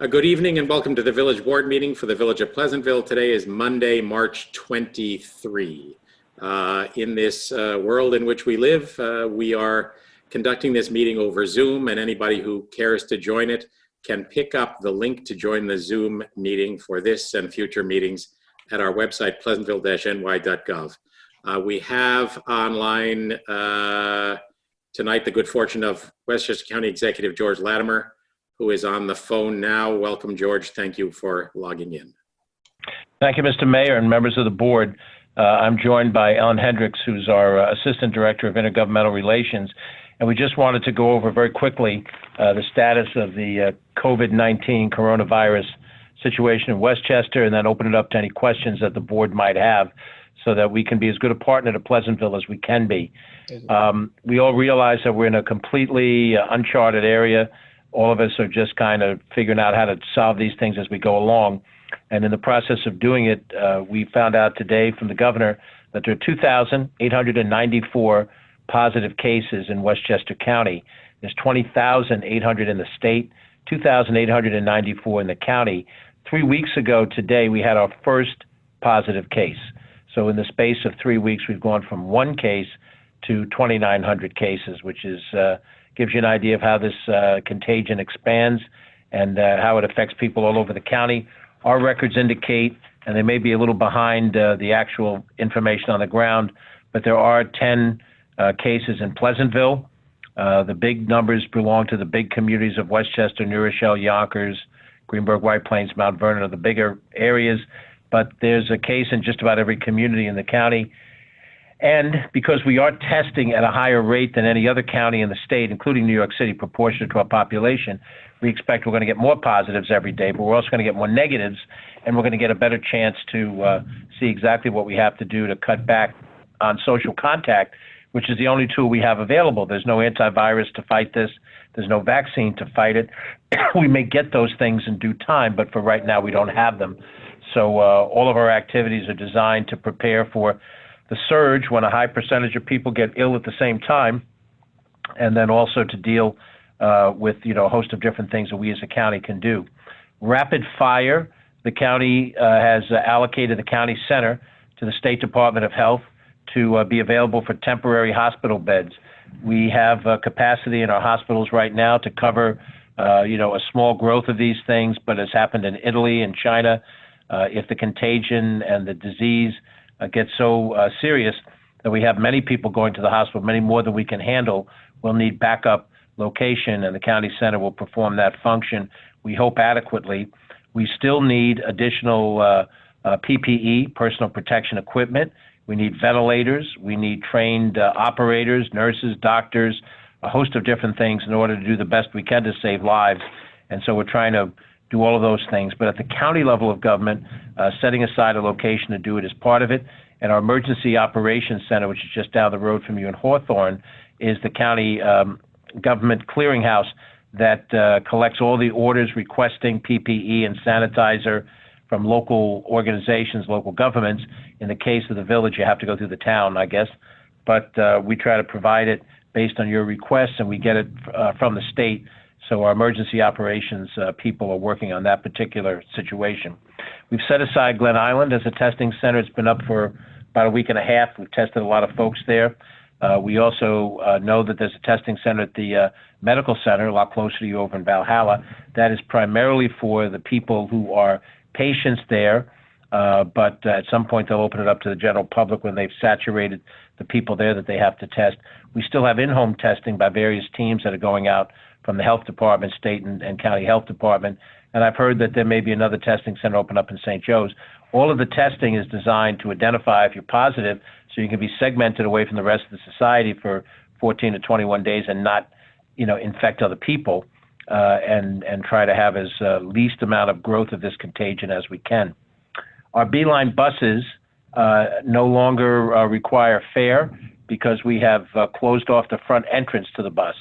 Good evening and welcome to the Village Board meeting for the Village of Pleasantville. Today is Monday, March 23. In this world in which we live, we are conducting this meeting over Zoom, and anybody who cares to join it can pick up the link to join the Zoom meeting for this and future meetings at our website, pleasantville-ny.gov. We have online tonight the good fortune of Westchester County Executive George Latimer, who is on the phone now. Welcome, George. Thank you for logging in. Thank you, Mr. Mayor and members of the board. I'm joined by Ellen Hendricks, who's our Assistant Director of Intergovernmental Relations. And we just wanted to go over very quickly the status of the COVID-19 coronavirus situation in Westchester, and then open it up to any questions that the board might have so that we can be as good a partner to Pleasantville as we can be. We all realize that we're in a completely uncharted area. All of us are just kind of figuring out how to solve these things as we go along. And in the process of doing it, we found out today from the governor that there are 2,894 positive cases in Westchester County. There's 20,800 in the state, 2,894 in the county. 3 weeks ago today, we had our first positive case. So in the space of 3 weeks, we've gone from one case to 2,900 cases, which is gives you an idea of how this contagion expands and how it affects people all over the county. Our records indicate, and they may be a little behind the actual information on the ground, but there are 10 cases in Pleasantville. The big numbers belong to the big communities of Westchester, New Rochelle, Yonkers, Greenburgh, White Plains, Mount Vernon are the bigger areas, but there's a case in just about every community in the county. And because we are testing at a higher rate than any other county in the state, including New York City, proportionate to our population, we expect we're going to get more positives every day, but we're also going to get more negatives, and we're going to get a better chance to see exactly what we have to do to cut back on social contact, which is the only tool we have available. There's no antivirus to fight this. There's no vaccine to fight it. We may get those things in due time, but for right now, we don't have them. So all of our activities are designed to prepare for the surge when a high percentage of people get ill at the same time, and then also to deal with a host of different things that we as a county can do. Rapid fire, the county has allocated the county center to the State Department of Health to be available for temporary hospital beds. We have capacity in our hospitals right now to cover a small growth of these things, but it's happened in Italy and China. If the contagion and the disease gets so serious that we have many people going to the hospital, many more than we can handle, we'll need backup location, and the county center will perform that function, we hope, adequately. We still need additional PPE, personal protection equipment. We need ventilators. We need trained operators, nurses, doctors, a host of different things in order to do the best we can to save lives. And so we're trying to do all of those things. But at the county level of government, setting aside a location to do it is part of it. And our Emergency Operations Center, which is just down the road from you in Hawthorne, is the county government clearinghouse that collects all the orders requesting PPE and sanitizer from local organizations, local governments. In the case of the village, you have to go through the town, I guess. But we try to provide it based on your requests, and we get it from the state. So our emergency operations people are working on that particular situation. We've set aside Glen Island as a testing center. It's been up for about a week and a half. We've tested a lot of folks there. We also know that there's a testing center at the medical center, a lot closer to you over in Valhalla. That is primarily for the people who are patients there, but at some point they'll open it up to the general public when they've saturated the people there that they have to test. We still have in-home testing by various teams that are going out from the health department, state and county health department. And I've heard that there may be another testing center open up in St. Joe's. All of the testing is designed to identify if you're positive so you can be segmented away from the rest of the society for 14 to 21 days and not, infect other people and try to have as least amount of growth of this contagion as we can. Our Beeline buses no longer require fare because we have closed off the front entrance to the bus.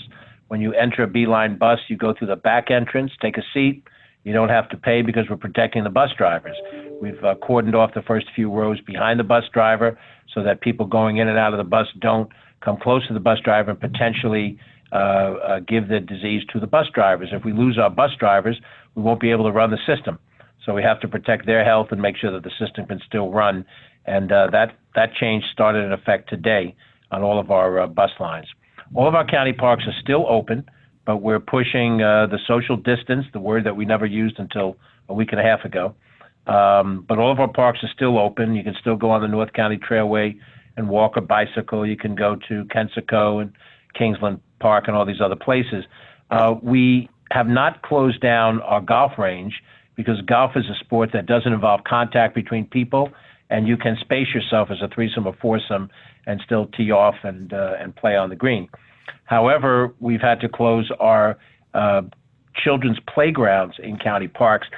When you enter a Beeline bus, you go through the back entrance, take a seat. You don't have to pay because we're protecting the bus drivers. We've cordoned off the first few rows behind the bus driver so that people going in and out of the bus don't come close to the bus driver and potentially give the disease to the bus drivers. If we lose our bus drivers, we won't be able to run the system. So we have to protect their health and make sure that the system can still run. And that change started in effect today on all of our bus lines. All of our county parks are still open, but we're pushing the social distance, the word that we never used until a week and a half ago. But all of our parks are still open. You can still go on the North County Trailway and walk or bicycle. You can go to Kensico and Kingsland Park and all these other places. We have not closed down our golf range because golf is a sport that doesn't involve contact between people, and you can space yourself as a threesome or foursome and still tee off and play on the green. However, we've had to close our children's playgrounds in county parks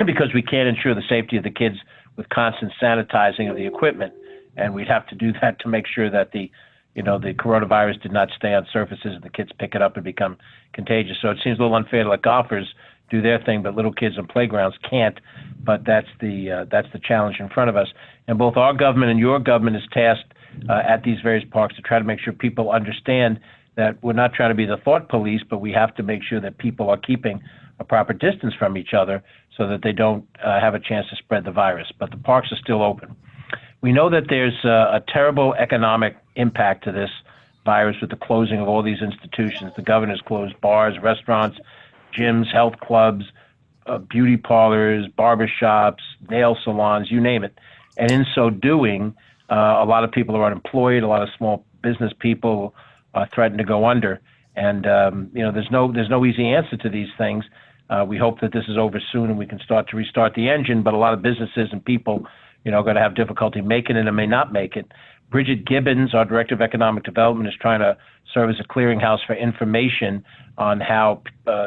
because we can't ensure the safety of the kids with constant sanitizing of the equipment. And we'd have to do that to make sure that the coronavirus did not stay on surfaces and the kids pick it up and become contagious. So it seems a little unfair to let golfers do their thing, but little kids on playgrounds can't. But that's the challenge in front of us. And both our government and your government is tasked at these various parks to try to make sure people understand that we're not trying to be the thought police, but we have to make sure that people are keeping a proper distance from each other so that they don't have a chance to spread the virus. But the parks are still open. We know that there's a terrible economic impact to this virus with the closing of all these institutions. The governor's closed bars, restaurants, gyms, health clubs, beauty parlors, barber shops, nail salons, you name it. And in so doing, a lot of people are unemployed. A lot of small business people are threatened to go under. And there's no easy answer to these things. We hope that this is over soon and we can start to restart the engine. But a lot of businesses and people, are going to have difficulty making it and may not make it. Bridget Gibbons, our Director of Economic Development, is trying to serve as a clearinghouse for information on how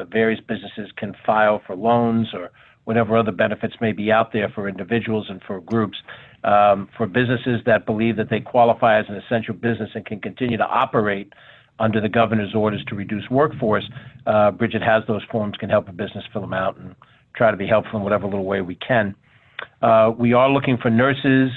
various businesses can file for loans or whatever other benefits may be out there for individuals and for groups. For businesses that believe that they qualify as an essential business and can continue to operate under the governor's orders to reduce workforce, Bridget has those forms, can help a business fill them out and try to be helpful in whatever little way we can. We are looking for nurses,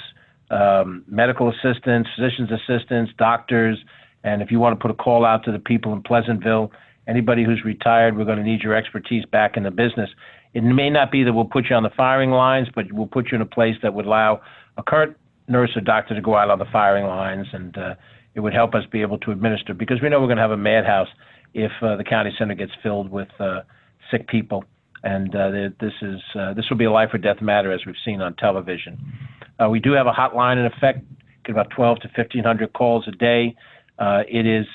medical assistants, physician's assistants, doctors, and if you want to put a call out to the people in Pleasantville, anybody who's retired, we're going to need your expertise back in the business. It may not be that we'll put you on the firing lines, but we'll put you in a place that would allow a current nurse or doctor to go out on the firing lines, and it would help us be able to administer, because we know we're going to have a madhouse if the county center gets filled with sick people. And this will be a life or death matter, as we've seen on television. We do have a hotline in effect, get about 12 to 1,500 calls a day. It is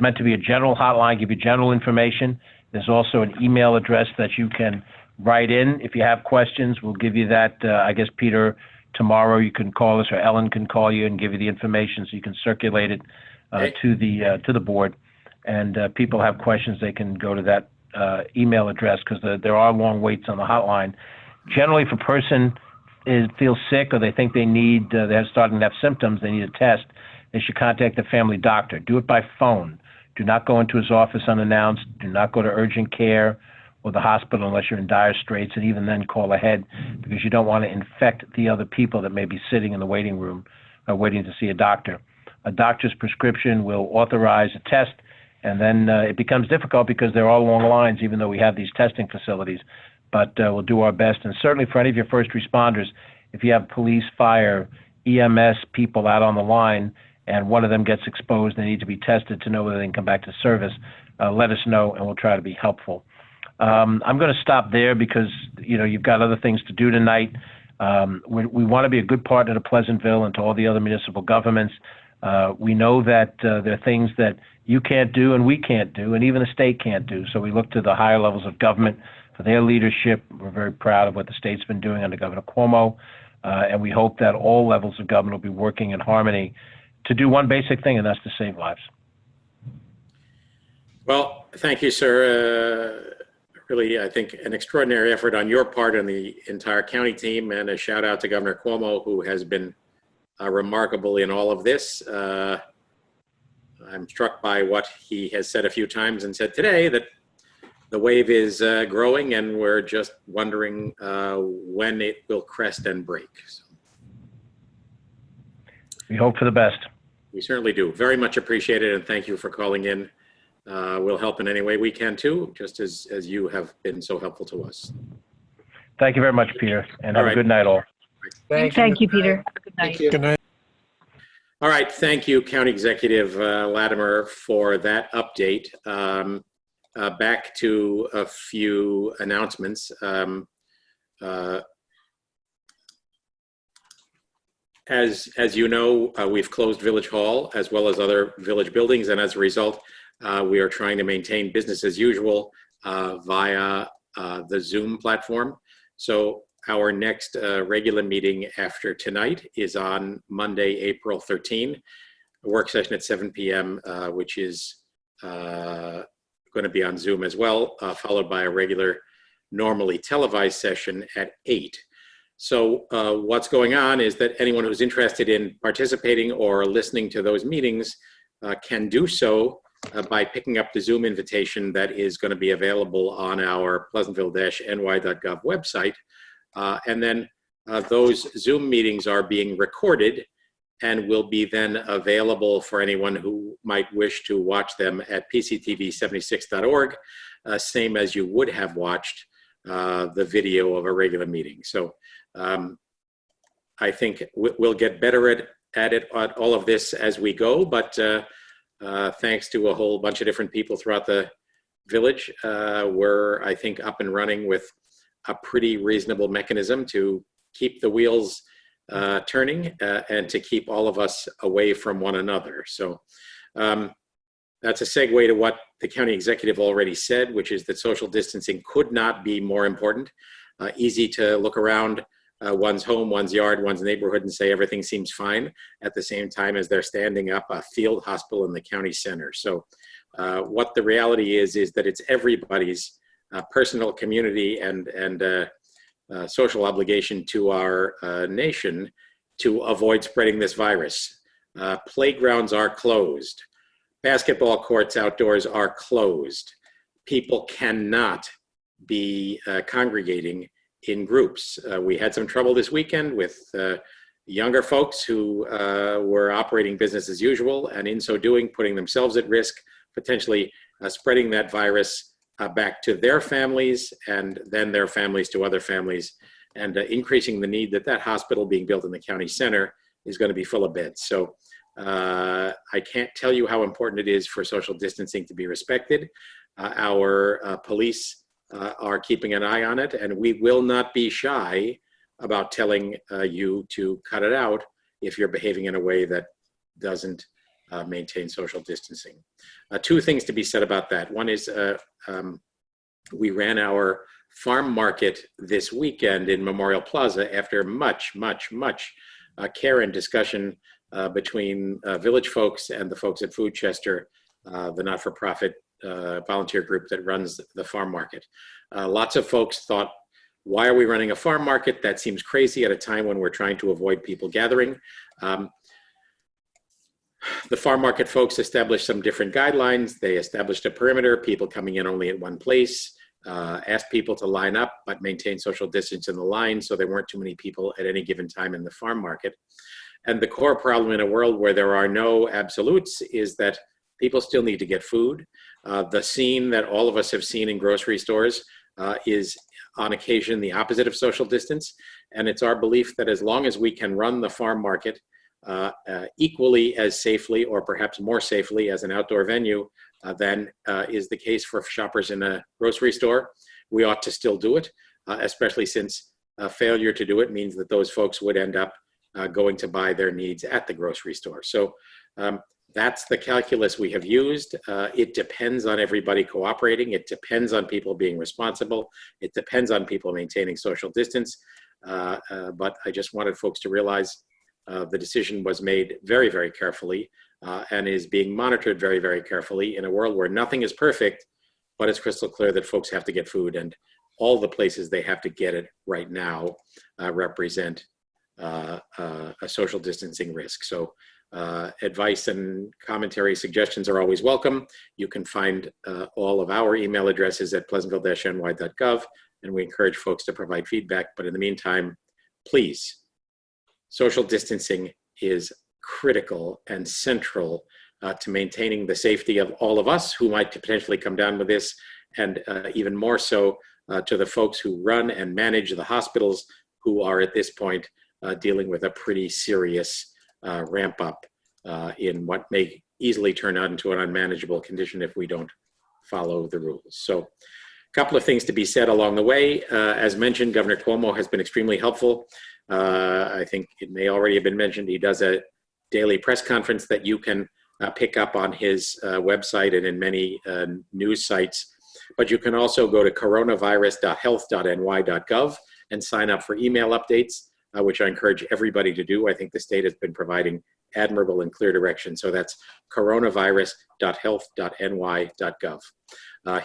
meant to be a general hotline, give you general information. There's also an email address that you can write in if you have questions. We'll give you that. I guess, Peter, tomorrow you can call us, or Ellen can call you and give you the information so you can circulate it to the board. And people have questions, they can go to that email address, because there are long waits on the hotline. Generally, if a person feels sick or they think they're starting to have symptoms, they need a test, they should contact the family doctor. Do it by phone. Do not go into his office unannounced. Do not go to urgent care or the hospital unless you're in dire straits, and even then call ahead, because you don't want to infect the other people that may be sitting in the waiting room waiting to see a doctor. A doctor's prescription will authorize a test, and then it becomes difficult because there are long lines, even though we have these testing facilities. But we'll do our best. And certainly for any of your first responders, if you have police, fire, EMS people out on the line, and one of them gets exposed, they need to be tested to know whether they can come back to service, let us know, and we'll try to be helpful. I'm going to stop there because, you've got other things to do tonight. We want to be a good partner to Pleasantville and to all the other municipal governments. We know that there are things that you can't do and we can't do, and even the state can't do. So we look to the higher levels of government for their leadership. We're very proud of what the state's been doing under Governor Cuomo, and we hope that all levels of government will be working in harmony to do one basic thing, and that's to save lives. Well, thank you, sir. Really, I think an extraordinary effort on your part and the entire county team, and a shout out to Governor Cuomo, who has been remarkable in all of this. I'm struck by what he has said a few times and said today, that the wave is growing and we're just wondering when it will crest and break. So, we hope for the best. We certainly do. Very much appreciate it, and thank you for calling in. We'll help in any way we can too, just as you have been so helpful to us. Thank you very much, Peter, and have All a good night all. Thank you, Peter. Good night. Thank you. Good night. All right, thank you, County Executive Latimer, for that update. Back to a few announcements. As you know, we've closed Village Hall as well as other village buildings, and as a result, we are trying to maintain business as usual via the Zoom platform. So our next regular meeting after tonight is on Monday, April 13, a work session at 7 p.m., which is going to be on Zoom as well, followed by a regular, normally televised session at 8. So what's going on is that anyone who's interested in participating or listening to those meetings can do so by picking up the Zoom invitation that is going to be available on our pleasantville-ny.gov website. And then those Zoom meetings are being recorded and will be then available for anyone who might wish to watch them at pctv76.org, same as you would have watched the video of a regular meeting. So I think we'll get better at all of this as we go, but thanks to a whole bunch of different people throughout the village, we're, I think, up and running with a pretty reasonable mechanism to keep the wheels turning and to keep all of us away from one another. So that's a segue to what the county executive already said, which is that social distancing could not be more important. Easy to look around one's home, one's yard, one's neighborhood and say everything seems fine at the same time as they're standing up a field hospital in the county center. So what the reality is that it's everybody's personal, community, and social obligation to our nation to avoid spreading this virus. Playgrounds are closed. Basketball courts outdoors are closed. People cannot be congregating in groups. We had some trouble this weekend with younger folks who were operating business as usual, and in so doing, putting themselves at risk, potentially spreading that virus back to their families and then their families to other families, and increasing the need that hospital being built in the county center is going to be full of beds. So I can't tell you how important it is for social distancing to be respected. Our police are keeping an eye on it, and we will not be shy about telling you to cut it out if you're behaving in a way that doesn't maintain social distancing. Two things to be said about that. One is we ran our farm market this weekend in Memorial Plaza after much care and discussion between village folks and the folks at Foodchester, the not-for-profit volunteer group that runs the farm market. Lots of folks thought, why are we running a farm market? That seems crazy at a time when we're trying to avoid people gathering. The farm market folks established some different guidelines. They established a perimeter, people coming in only at one place, asked people to line up but maintain social distance in the line so there weren't too many people at any given time in the farm market. And the core problem in a world where there are no absolutes is that people still need to get food. The scene that all of us have seen in grocery stores is on occasion the opposite of social distance. And it's our belief that as long as we can run the farm market equally as safely or perhaps more safely as an outdoor venue than is the case for shoppers in a grocery store, we ought to still do it, especially since failure to do it means that those folks would end up going to buy their needs at the grocery store. So that's the calculus we have used. It depends on everybody cooperating. It depends on people being responsible. It depends on people maintaining social distance. But I just wanted folks to realize the decision was made very, very carefully and is being monitored very, very carefully in a world where nothing is perfect, but it's crystal clear that folks have to get food, and all the places they have to get it right now represent a social distancing risk. So advice and commentary suggestions are always welcome. You can find all of our email addresses at pleasantville-ny.gov, and we encourage folks to provide feedback. But in the meantime, please, social distancing is critical and central to maintaining the safety of all of us who might potentially come down with this, and even more so to the folks who run and manage the hospitals, who are at this point dealing with a pretty serious ramp up in what may easily turn out into an unmanageable condition if we don't follow the rules. So a couple of things to be said along the way. As mentioned, Governor Cuomo has been extremely helpful. I think it may already have been mentioned, he does a daily press conference that you can pick up on his website and in many news sites. But you can also go to coronavirus.health.ny.gov and sign up for email updates, which I encourage everybody to do. I think the state has been providing admirable and clear direction. So that's coronavirus.health.ny.gov.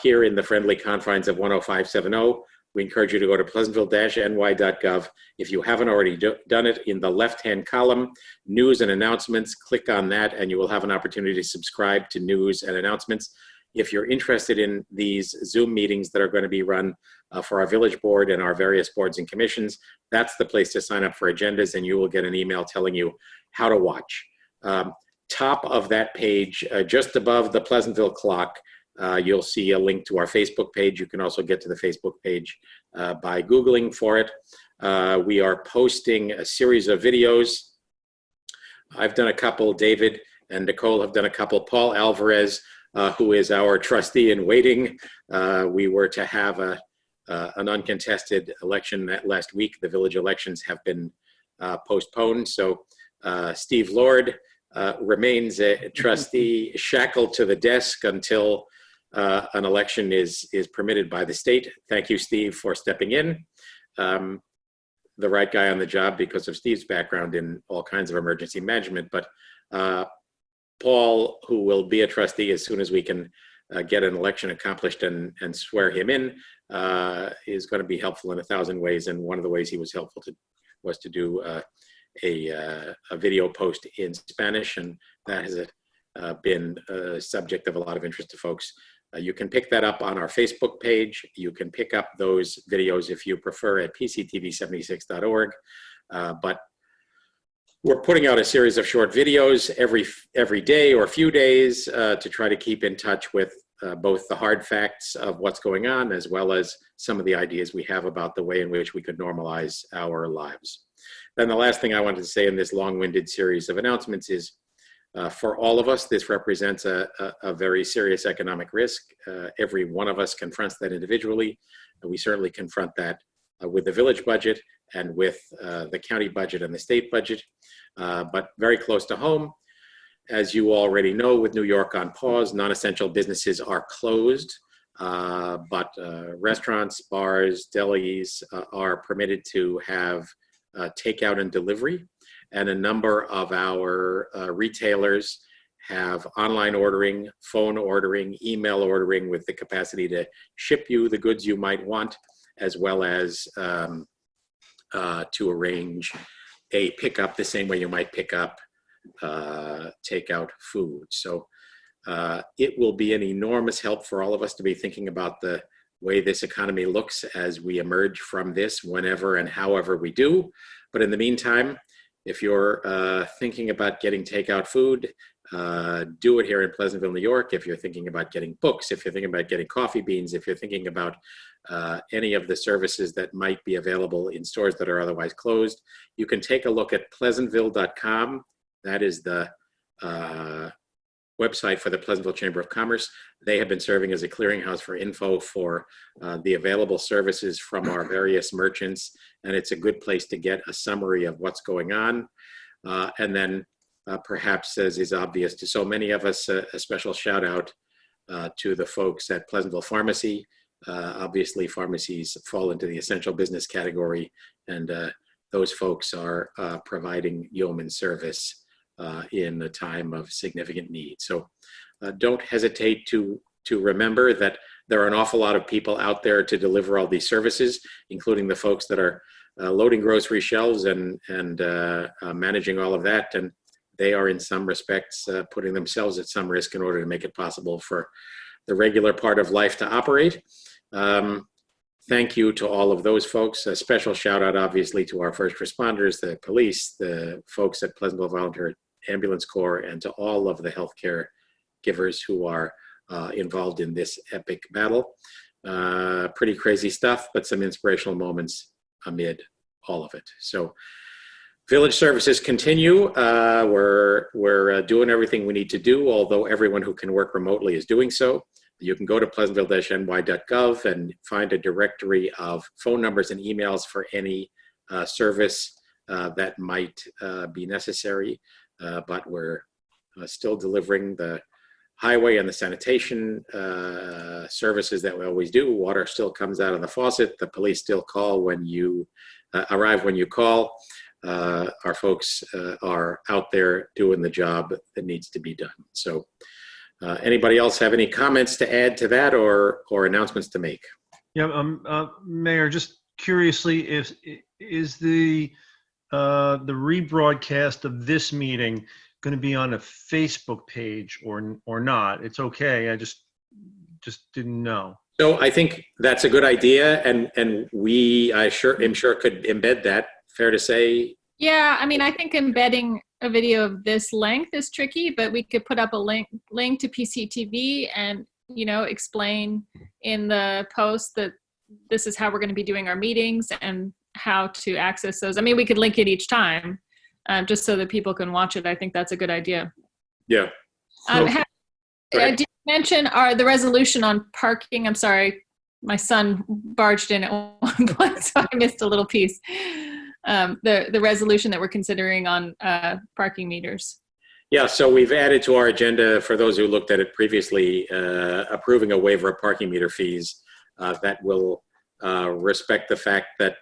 Here in the friendly confines of 10570, we encourage you to go to pleasantville-ny.gov. If you haven't already done it, in the left-hand column, news and announcements, click on that and you will have an opportunity to subscribe to news and announcements. If you're interested in these Zoom meetings that are going to be run for our village board and our various boards and commissions, that's the place to sign up for agendas, and you will get an email telling you how to watch. Top of that page, just above the Pleasantville clock, you'll see a link to our Facebook page. You can also get to the Facebook page by Googling for it. We are posting a series of videos. I've done a couple, David and Nicole have done a couple. Paul Alvarez, who is our trustee in waiting. We were to have an uncontested election last week. The village elections have been postponed. So Steve Lord remains a trustee shackled to the desk until an election is permitted by the state. Thank you, Steve, for stepping in. The right guy on the job because of Steve's background in all kinds of emergency management. But Paul, who will be a trustee as soon as we can get an election accomplished and swear him in, is going to be helpful in 1,000 ways. And one of the ways he was helpful was to do a video post in Spanish, and that has been a subject of a lot of interest to folks. You can pick that up on our Facebook page. You can pick up those videos if you prefer at pctv76.org. But we're putting out a series of short videos every day or a few days to try to keep in touch with both the hard facts of what's going on, as well as some of the ideas we have about the way in which we could normalize our lives. Then the last thing I wanted to say in this long-winded series of announcements is, for all of us, this represents a very serious economic risk. Every one of us confronts that individually. We certainly confront that with the village budget and with the county budget and the state budget. But very close to home, as you already know, with New York on pause, non-essential businesses are closed, but restaurants, bars, delis are permitted to have takeout and delivery. And a number of our retailers have online ordering, phone ordering, email ordering with the capacity to ship you the goods you might want, as well as to arrange a pickup the same way you might pick up takeout food. So it will be an enormous help for all of us to be thinking about the way this economy looks as we emerge from this, whenever and however we do. But in the meantime, if you're thinking about getting takeout food, do it here in Pleasantville, New York. If you're thinking about getting books, if you're thinking about getting coffee beans, if you're thinking about any of the services that might be available in stores that are otherwise closed, you can take a look at pleasantville.com. That is the website for the Pleasantville Chamber of Commerce. They have been serving as a clearinghouse for info for the available services from our various merchants, and it's a good place to get a summary of what's going on. And then perhaps, as is obvious to so many of us, a special shout out to the folks at Pleasantville Pharmacy. Obviously, pharmacies fall into the essential business category, and those folks are providing yeoman service in a time of significant need. So don't hesitate to remember that there are an awful lot of people out there to deliver all these services, including the folks that are loading grocery shelves and managing all of that. And they are in some respects putting themselves at some risk in order to make it possible for the regular part of life to operate. Thank you to all of those folks. A special shout out, obviously, to our first responders, the police, the folks at Pleasantville ambulance corps, and to all of the healthcare givers who are involved in this epic battle. Pretty crazy stuff, but some inspirational moments amid all of it. So village services continue. We're doing everything we need to do, although everyone who can work remotely is doing so. You can go to pleasantville-ny.gov and find a directory of phone numbers and emails for any service that might be necessary. But we're still delivering the highway and the sanitation services that we always do. Water still comes out of the faucet. The police still call when you arrive when you call. Our folks are out there doing the job that needs to be done. So anybody else have any comments to add to that or announcements to make? Yeah, Mayor, just curiously, is the rebroadcast of this meeting going to be on a Facebook page or not? It's okay. I just didn't know. So I think that's a good idea, and am sure could embed that. Fair to say? Yeah, I mean, I think embedding a video of this length is tricky, but we could put up a link to PCTV and, explain in the post that this is how we're going to be doing our meetings and how to access those. I mean, we could link it each time just so that people can watch it. I think that's a good idea. Yeah. Did you mention the resolution on parking? I'm sorry, my son barged in at one point, so I missed a little piece. The resolution that we're considering on parking meters. Yeah, so we've added to our agenda, for those who looked at it previously, approving a waiver of parking meter fees that will respect the fact that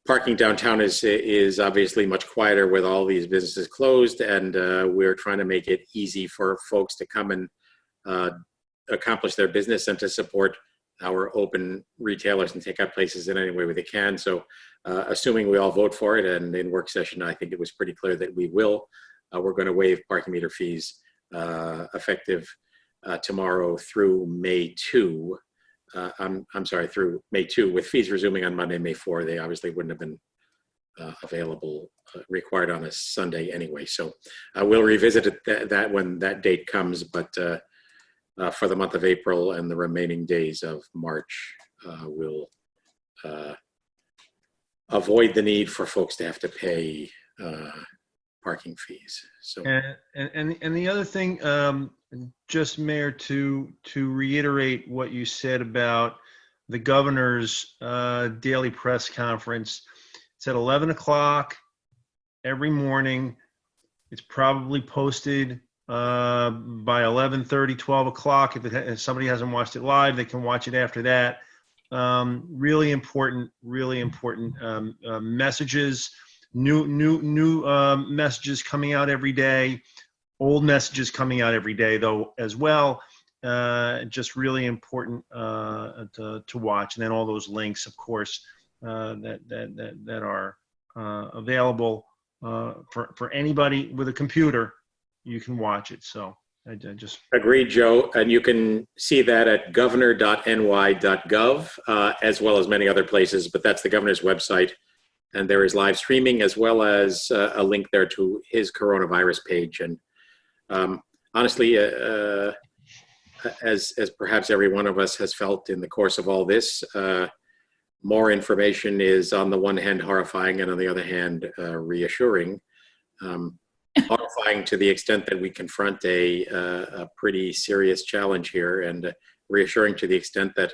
parking downtown is obviously much quieter with all these businesses closed, and we're trying to make it easy for folks to come and accomplish their business and to support our open retailers and take out places in any way they can. So assuming we all vote for it, and in work session, I think it was pretty clear that we will, we're going to waive parking meter fees effective tomorrow through May 2. I'm sorry, through May 2, with fees resuming on Monday, May 4. They obviously wouldn't have been available, required on a Sunday anyway. So we'll revisit that when that date comes, but for the month of April and the remaining days of March, we'll avoid the need for folks to have to pay parking fees. So and the other thing, just Mayor, to reiterate what you said about the governor's daily press conference. It's at 11 o'clock every morning. It's probably posted by 11:30, 12 o'clock. If somebody hasn't watched it live, they can watch it after that. Really important messages, new messages coming out every day, old messages coming out every day though as well. Just really important to watch, and then all those links, of course, that are available for anybody with a computer. You can watch it. So I just agreed, Joe. And you can see that at governor.ny.gov, as well as many other places, but that's the governor's website. And there is live streaming, as well as a link there to his coronavirus page. And honestly, as perhaps every one of us has felt in the course of all this, more information is on the one hand horrifying, and on the other hand reassuring. Horrifying to the extent that we confront a pretty serious challenge here, and reassuring to the extent that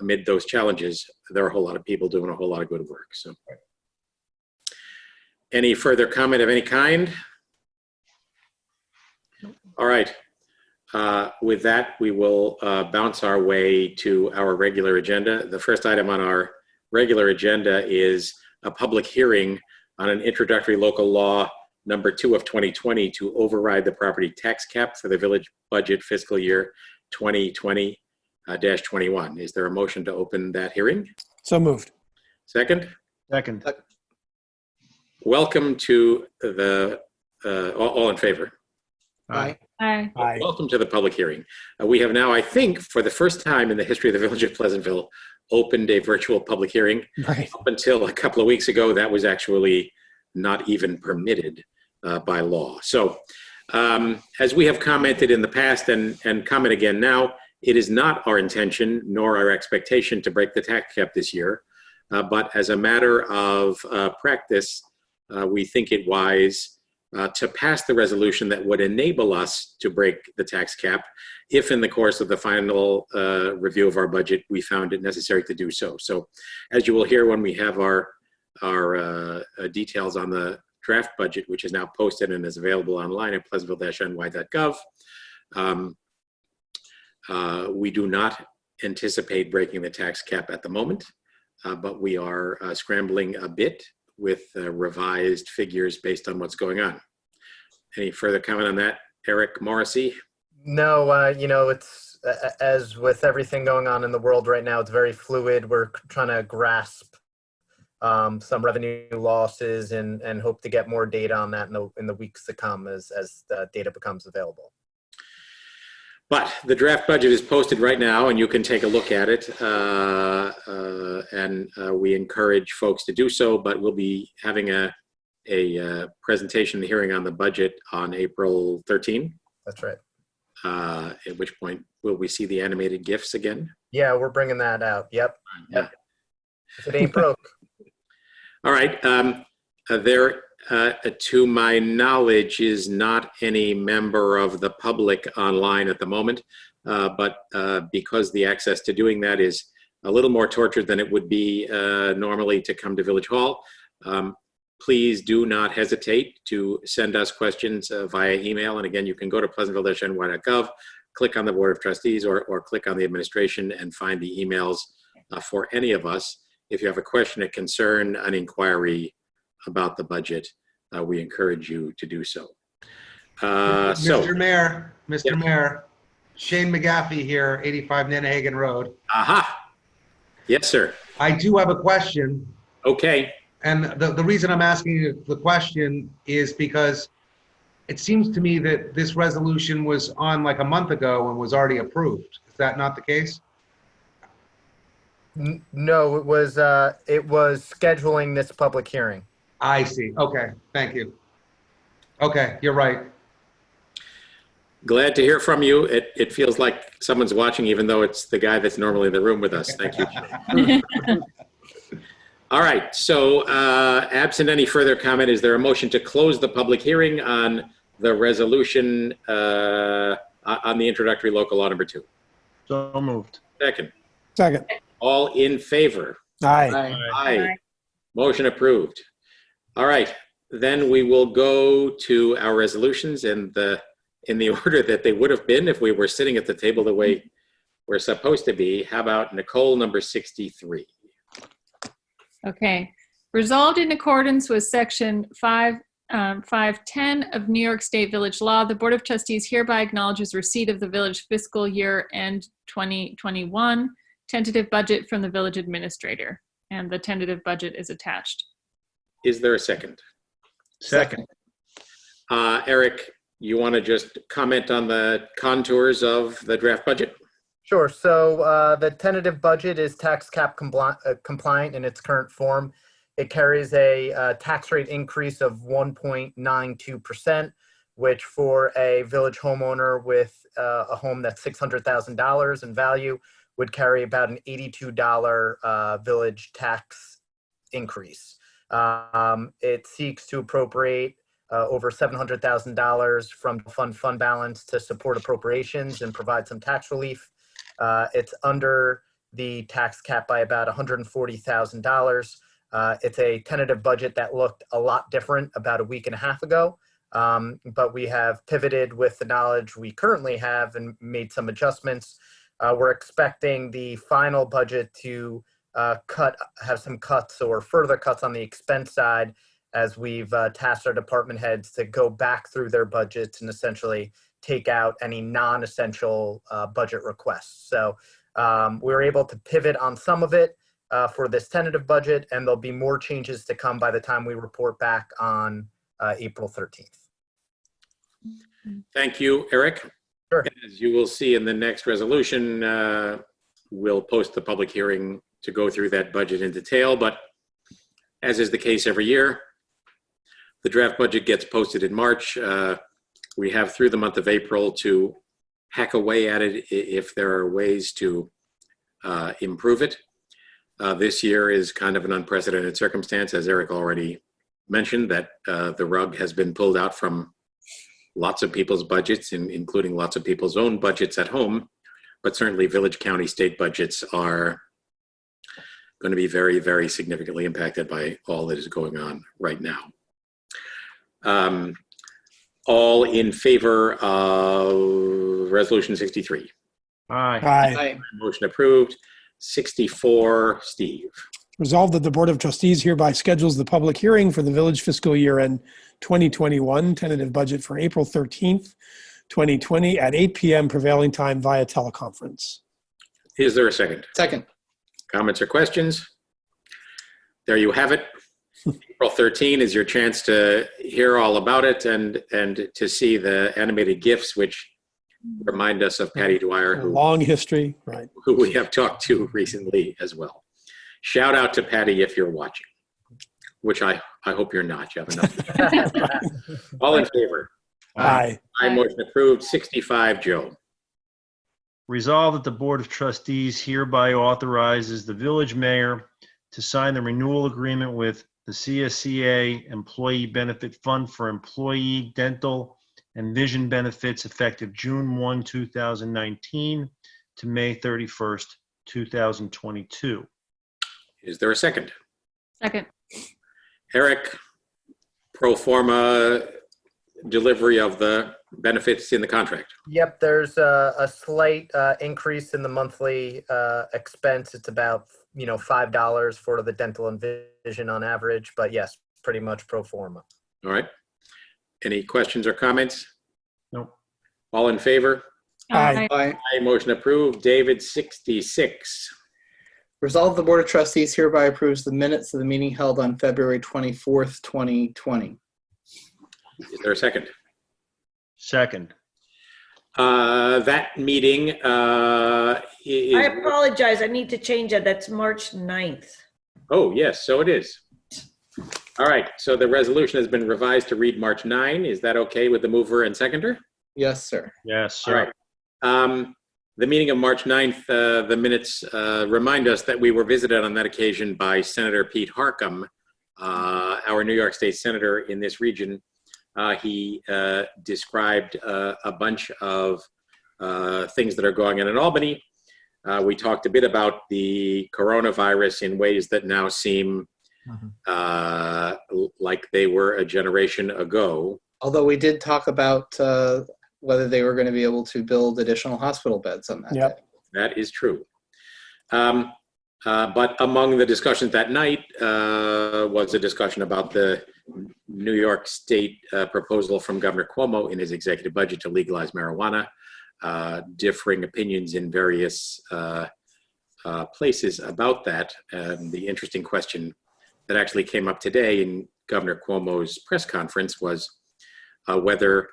amid those challenges, there are a whole lot of people doing a whole lot of good work. So, any further comment of any kind? All right. With that, we will bounce our way to our regular agenda. The first item on our regular agenda is a public hearing on an introductory local law number 2 of 2020 to override the property tax cap for the village budget fiscal year 2020-21. Is there a motion to open that hearing? So moved. Second? second. Welcome to the, all in favor? Aye. Aye. Aye. Welcome to the public hearing. We have now, I think, for the first time in the history of the village of Pleasantville, opened a virtual public hearing. Right. Up until a couple of weeks ago, that was actually not even permitted. by law. So as we have commented in the past and comment again now, it is not our intention nor our expectation to break the tax cap this year. But as a matter of practice, we think it wise to pass the resolution that would enable us to break the tax cap if in the course of the final review of our budget, we found it necessary to do so. So as you will hear when we have our details on the draft budget, which is now posted and is available online at pleasantville-ny.gov, we do not anticipate breaking the tax cap at the moment, but we are scrambling a bit with revised figures based on what's going on. Any further comment on that, Eric Morrissey? No, it's as with everything going on in the world right now, it's very fluid. We're trying to grasp some revenue losses and hope to get more data on that in the weeks to come as the data becomes available. But the draft budget is posted right now, and you can take a look at it. And we encourage folks to do so. But we'll be having a presentation, the hearing on the budget on April 13. That's right. At which point will we see the animated GIFs again? Yeah, we're bringing that out. Yep. Yeah. If it ain't broke. All right. There, to my knowledge, is not any member of the public online at the moment, but because the access to doing that is a little more tortured than it would be normally to come to Village Hall, please do not hesitate to send us questions via email. And again, you can go to pleasantville-ny.gov, click on the Board of Trustees, or click on the administration and find the emails for any of us. If you have a question, a concern, an inquiry about the budget, we encourage you to do so. Mr. Mayor, Yeah. Mayor, Shane McGaffey here, 85 Nanahagan Road. Aha. Yes, sir. I do have a question, Okay. and the reason I'm asking you the question is because it seems to me that this resolution was on like a month ago and was already approved. Is that not the case? No, it was scheduling this public hearing. I see. Okay, thank you. Okay, you're right. Glad to hear from you. It feels like someone's watching, even though it's the guy that's normally in the room with us. Thank you. All right. So absent any further comment, is there a motion to close the public hearing on the resolution on the introductory local law number 2? So moved. Second. Second. All in favor? Aye. Aye. Motion approved. All right. Then we will go to our resolutions in the order that they would have been if we were sitting at the table the way we're supposed to be. How about Nicole, number 63? Okay. Resolved in accordance with Section 510 of New York State Village Law, the Board of Trustees hereby acknowledges receipt of the village fiscal year end 2021 tentative budget from the village administrator, and the tentative budget is attached. Is there a second? Second. Eric, you want to just comment on the contours of the draft budget? Sure. So the tentative budget is tax cap compliant in its current form. It carries a tax rate increase of 1.92%, which for a village homeowner with a home that's $600,000 in value would carry about an $82 village tax increase. It seeks to appropriate over $700,000 from the fund balance to support appropriations and provide some tax relief. It's under the tax cap by about $140,000. It's a tentative budget that looked a lot different about a week and a half ago, but we have pivoted with the knowledge we currently have and made some adjustments. We're expecting the final budget to have some cuts or further cuts on the expense side, as we've tasked our department heads to go back through their budgets and essentially take out any non-essential budget requests. So we were able to pivot on some of it for this tentative budget, and there'll be more changes to come by the time we report back on April 13th. Thank you, Eric. Sure. As you will see in the next resolution, we'll post the public hearing to go through that budget in detail, but as is the case every year, the draft budget gets posted in March. We have through the month of April to hack away at it if there are ways to improve it. This year is kind of an unprecedented circumstance, as Eric already mentioned, that the rug has been pulled out from lots of people's budgets, including lots of people's own budgets at home. But certainly village, county, state budgets are going to be very, very significantly impacted by all that is going on right now. All in favor of Resolution 63? Aye. Aye. Motion approved. 64, Steve. Resolved that the Board of Trustees hereby schedules the public hearing for the village fiscal year end 2021 tentative budget for April 13th, 2020 at 8 p.m. prevailing time via teleconference. Is there a second? Second. Comments or questions? There you have it. April 13 is your chance to hear all about it and to see the animated GIFs, which remind us of Patty Dwyer, A long history, right? who we have talked to recently as well. Shout out to Patty if you're watching, which I hope you're not. You have enough. All in favor? Aye. Aye, motion approved. 65, Joe. Resolved that the Board of Trustees hereby authorizes the village mayor to sign the renewal agreement with the CSEA Employee Benefit Fund for employee dental and vision benefits effective June 1, 2019 to May 31st, 2022. Is there a second? Second. Eric, pro forma delivery of the benefits in the contract. Yep, there's a slight increase in the monthly expense. It's about, $5 for the dental and vision on average, but yes, pretty much pro forma. All right. Any questions or comments? No. All in favor? Aye. Aye. Aye, motion approved. David, 66. Resolve the Board of Trustees hereby approves the minutes of the meeting held on February 24th, 2020. Is there a second? Second. That meeting is... I apologize. I need to change that. That's March 9th. Oh, yes, so it is. All right, so the resolution has been revised to read March 9. Is that okay with the mover and seconder? Yes, sir. Yes, All sir. right. The meeting of March 9th, the minutes remind us that we were visited on that occasion by Senator Pete Harcum, our New York State Senator in this region. He described a bunch of things that are going on in Albany. We talked a bit about the coronavirus in ways that now seem like they were a generation ago. Although we did talk about whether they were going to be able to build additional hospital beds on that Yep. day. That is true. But among the discussions that night was a discussion about the New York State proposal from Governor Cuomo in his executive budget to legalize marijuana, differing opinions in various places about that. The interesting question that actually came up today in Governor Cuomo's press conference was whether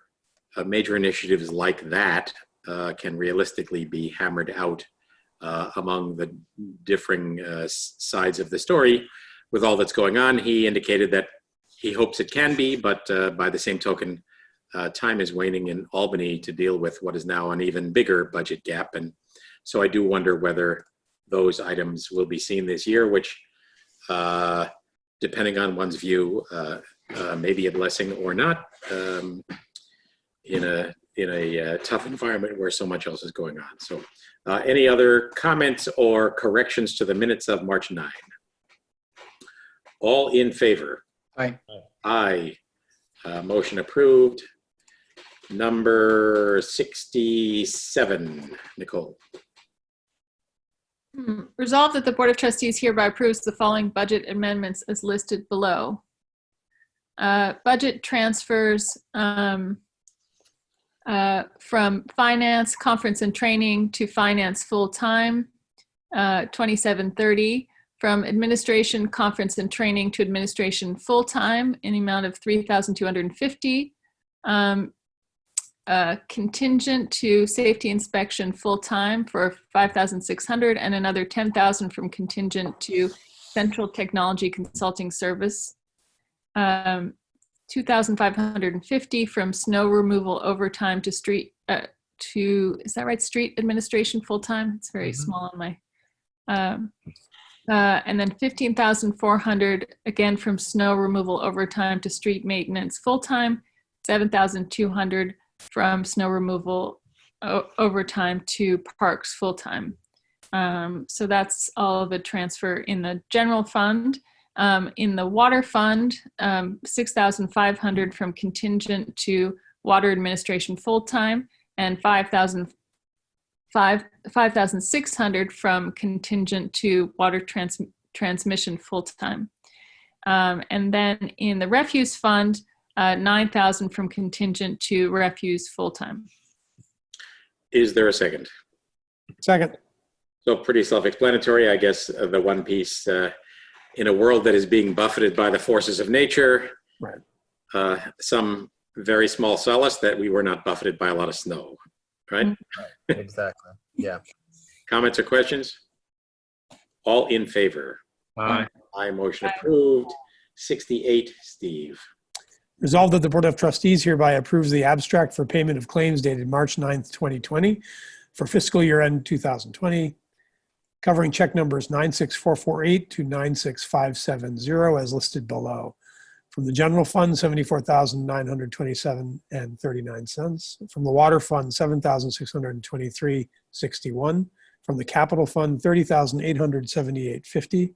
major initiatives like that can realistically be hammered out among the differing sides of the story with all that's going on. He indicated that he hopes it can be, but by the same token, time is waning in Albany to deal with what is now an even bigger budget gap. And so I do wonder whether those items will be seen this year, which, depending on one's view, may be a blessing or not in a tough environment where so much else is going on. So any other comments or corrections to the minutes of March 9? All in favor? Aye. Aye. Motion approved. Number 67, Nicole. Resolved that the Board of Trustees hereby approves the following budget amendments as listed below. Budget transfers from finance, conference and training to finance full-time, 2730. From administration, conference and training to administration full-time in the amount of 3,250. Contingent to safety inspection full-time for 5,600, and another 10,000 from contingent to central technology consulting service to $2,550 from snow removal overtime to street, is that right? Street administration full-time? It's very small on my, and then $15,400 again from snow removal overtime to street maintenance full-time, $7,200 from snow removal overtime to parks full-time. So that's all of the transfer in the general fund. In the water fund, $6,500 from contingent to water administration full-time, and $5,600 from contingent to water transmission full-time. And then in the refuse fund, $9,000 from contingent to refuse full-time. Is there a second? Second. So pretty self-explanatory, I guess. The one piece in a world that is being buffeted by the forces of nature, Right. Some very small solace that we were not buffeted by a lot of snow, right? Exactly. Yeah. Comments or questions? All in favor? Aye. Aye, motion approved. 68, Steve. Resolved that the Board of Trustees hereby approves the abstract for payment of claims dated March 9th, 2020 for fiscal year end 2020, covering check numbers 96448 to 96570 as listed below. From the general fund, $74,927.39. From the water fund, $7,623.61. From the capital fund, $30,878.50.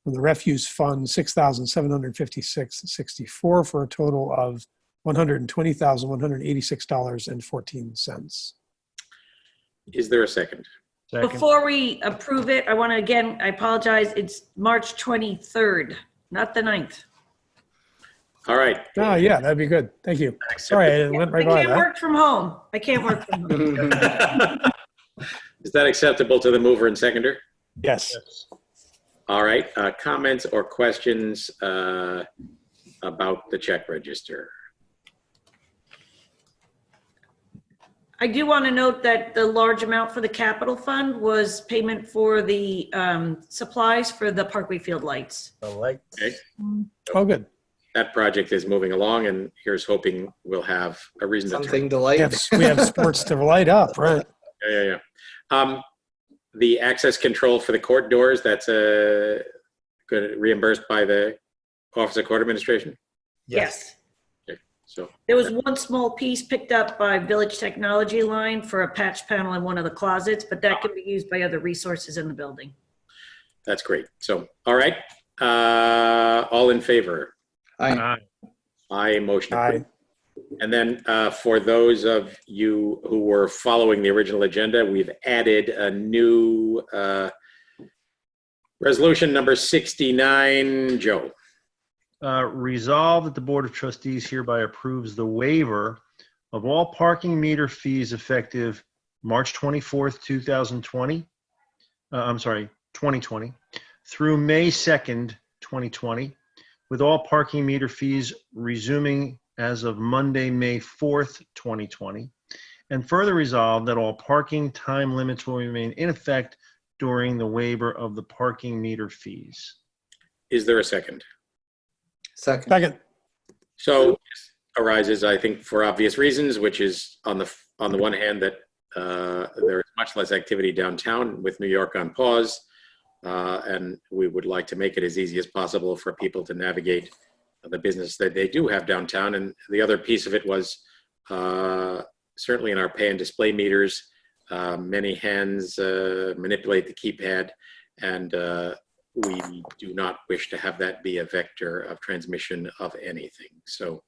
From the refuse fund, $6,756.64 for a total of $120,186.14. Is there a second? Second. Before we approve it, I want to, again, I apologize, it's March 23rd, not the 9th. All right. Oh, yeah, that'd be good. Thank you. Sorry, I went right I by can't that. work from home. I can't work from home. Is that acceptable to the mover and seconder? Yes. All right. Comments or questions about the check register? I do want to note that the large amount for the capital fund was payment for the supplies for the Parkway Field lights. The lights. Okay. Oh, good. That project is moving along, and here's hoping we'll have a reason to Something to We light. have sports to light up, right? Yeah. The access control for the court doors, that's reimbursed by the Office of Court Administration? Yes. Okay. So There was one small piece picked up by Village Technology Line for a patch panel in one of the closets, but that can be used by other resources in the building. that's great. So, all right. All in favor? Aye. Aye, motion Aye. approved. And then for those of you who were following the original agenda, we've added a new resolution number 69. Joe. Resolved that the Board of Trustees hereby approves the waiver of all parking meter fees effective March 24th, 2020. 2020 through May 2nd, 2020, with all parking meter fees resuming as of Monday, May 4th, 2020. And further resolved that all parking time limits will remain in effect during the waiver of the parking meter fees. Is there a second? Second. Second. So this arises, I think, for obvious reasons, which is on the one hand that there is much less activity downtown with New York on pause, and we would like to make it as easy as possible for people to navigate the business that they do have downtown. And the other piece of it was certainly in our pay and display meters, many hands manipulate the keypad, and we do not wish to have that be a vector of transmission of anything. So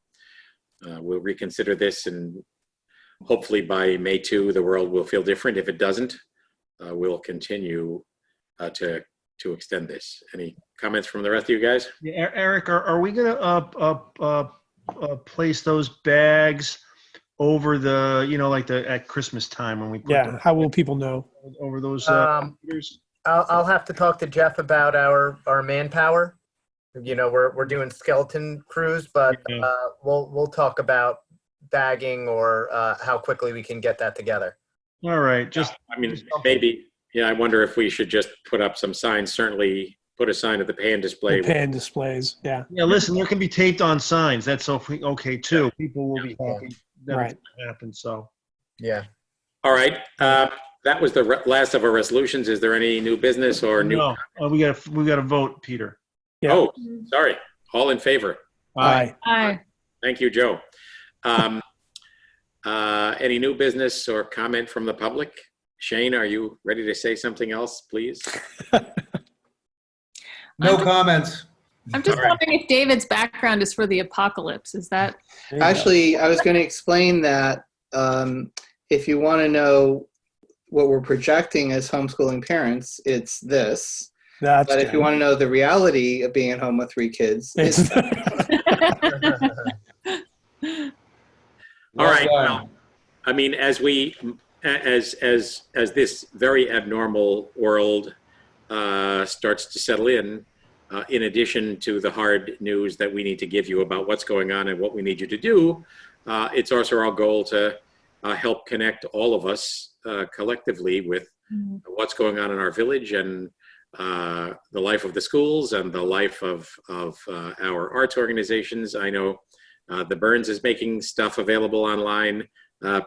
we'll reconsider this, and hopefully by May 2, the world will feel different. If it doesn't, we'll continue to extend this. Any comments from the rest of you guys? Yeah, Eric, are we going to place those bags over the, like at Christmas time when we put Yeah. them How will people know? over those meters? I'll have to talk to Jeff about our manpower. We're doing skeleton crews, but Yeah. we'll talk about bagging or how quickly we can get that together. All right, just I mean, maybe, I wonder if we should just put up some signs, certainly put a sign at the pay and display. The pay and displays, yeah. Yeah, listen, there can be taped on signs. That's okay too. People will be happy that Right. it's gonna happen, so. Yeah. All right. That was the last of our resolutions. Is there any new business or new? No, we got to vote, Peter. Yeah. Oh, sorry. All in favor? Aye. Aye. Thank you, Joe. Any new business or comment from the public? Shane, are you ready to say something else, please? No comments. I'm just All right. wondering if David's background is for the apocalypse. Is that? There you go. Actually, I was going to explain that if you want to know what we're projecting as homeschooling parents, it's this. That's But if you good. want to know the reality of being at home with 3 kids, It's it's All right. Well Well, I mean, as this very abnormal world starts to settle in addition to the hard news that we need to give you about what's going on and what we need you to do, it's also our goal to help connect all of us collectively with what's going on in our village and the life of the schools and the life of our arts organizations. I know the Burns is making stuff available online.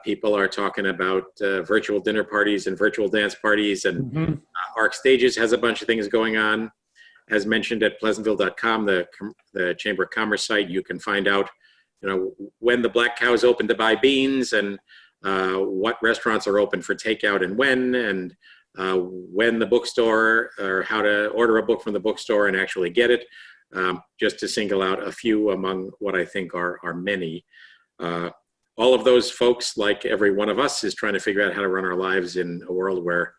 People are talking about virtual dinner parties and virtual dance parties, and Mhm. Arc Stages has a bunch of things going on. As mentioned at pleasantville.com, the Chamber of Commerce site, you can find out, when the Black Cow's open to buy beans and what restaurants are open for takeout and when the bookstore, or how to order a book from the bookstore and actually get it, just to single out a few among what I think are many. All of those folks, like every one of us, is trying to figure out how to run our lives in a world where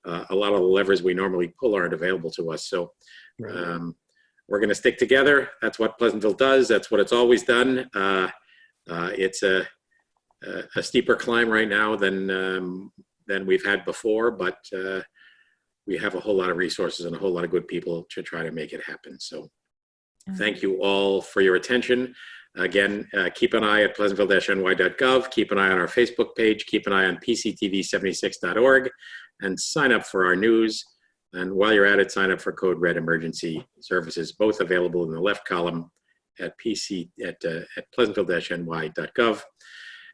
a lot of the levers we normally pull aren't available to us. So we're going to stick together. That's what Pleasantville does. That's what it's always done. It's a steeper climb right now than we've had before, but we have a whole lot of resources and a whole lot of good people to try to make it happen. So thank you all for your attention. Again, keep an eye at pleasantville-ny.gov. Keep an eye on our Facebook page. Keep an eye on pctv76.org and sign up for our news. And while you're at it, sign up for Code Red Emergency Services, both available in the left column at pleasantville-ny.gov.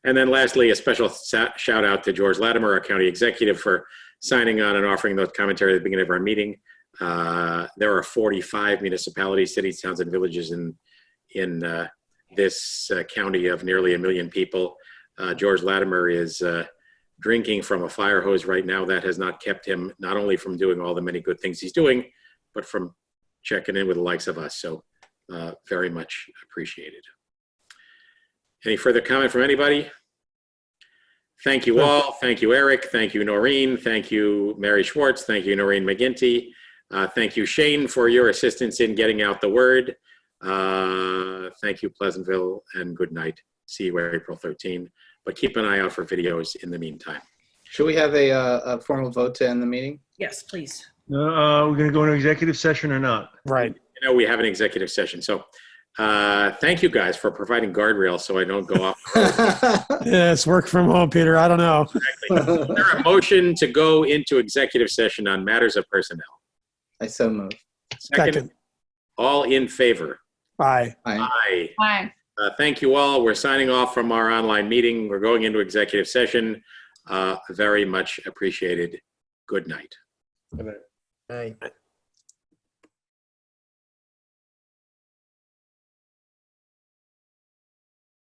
And then lastly, a special shout out to George Latimer, our county executive, for signing on and offering those commentary at the beginning of our meeting. There are 45 municipalities, cities, towns, and villages in this county of nearly 1 million people. George Latimer is drinking from a fire hose right now. That has not kept him not only from doing all the many good things he's doing, but from checking in with the likes of us. So very much appreciated. Any further comment from anybody? Thank you all. Thank you, Eric. Thank you, Noreen. Thank you, Mary Schwartz. Thank you, Noreen McGinty. Thank you, Shane, for your assistance in getting out the word. Thank you, Pleasantville, and good night. See you April 13. But keep an eye out for videos in the meantime. should we have a formal vote to end the meeting? Yes, please. We're going to go into executive session or not? Right. We have an executive session. So thank you guys for providing guardrails so I don't go off. Yeah, it's work from home, Peter. I don't know. Exactly. Is there a motion to go into executive session on matters of personnel? I so move. Second. All in favor? Aye. Aye. Aye. Aye. Thank you all. We're signing off from our online meeting. We're going into executive session. Very much appreciated. Good night. Aye.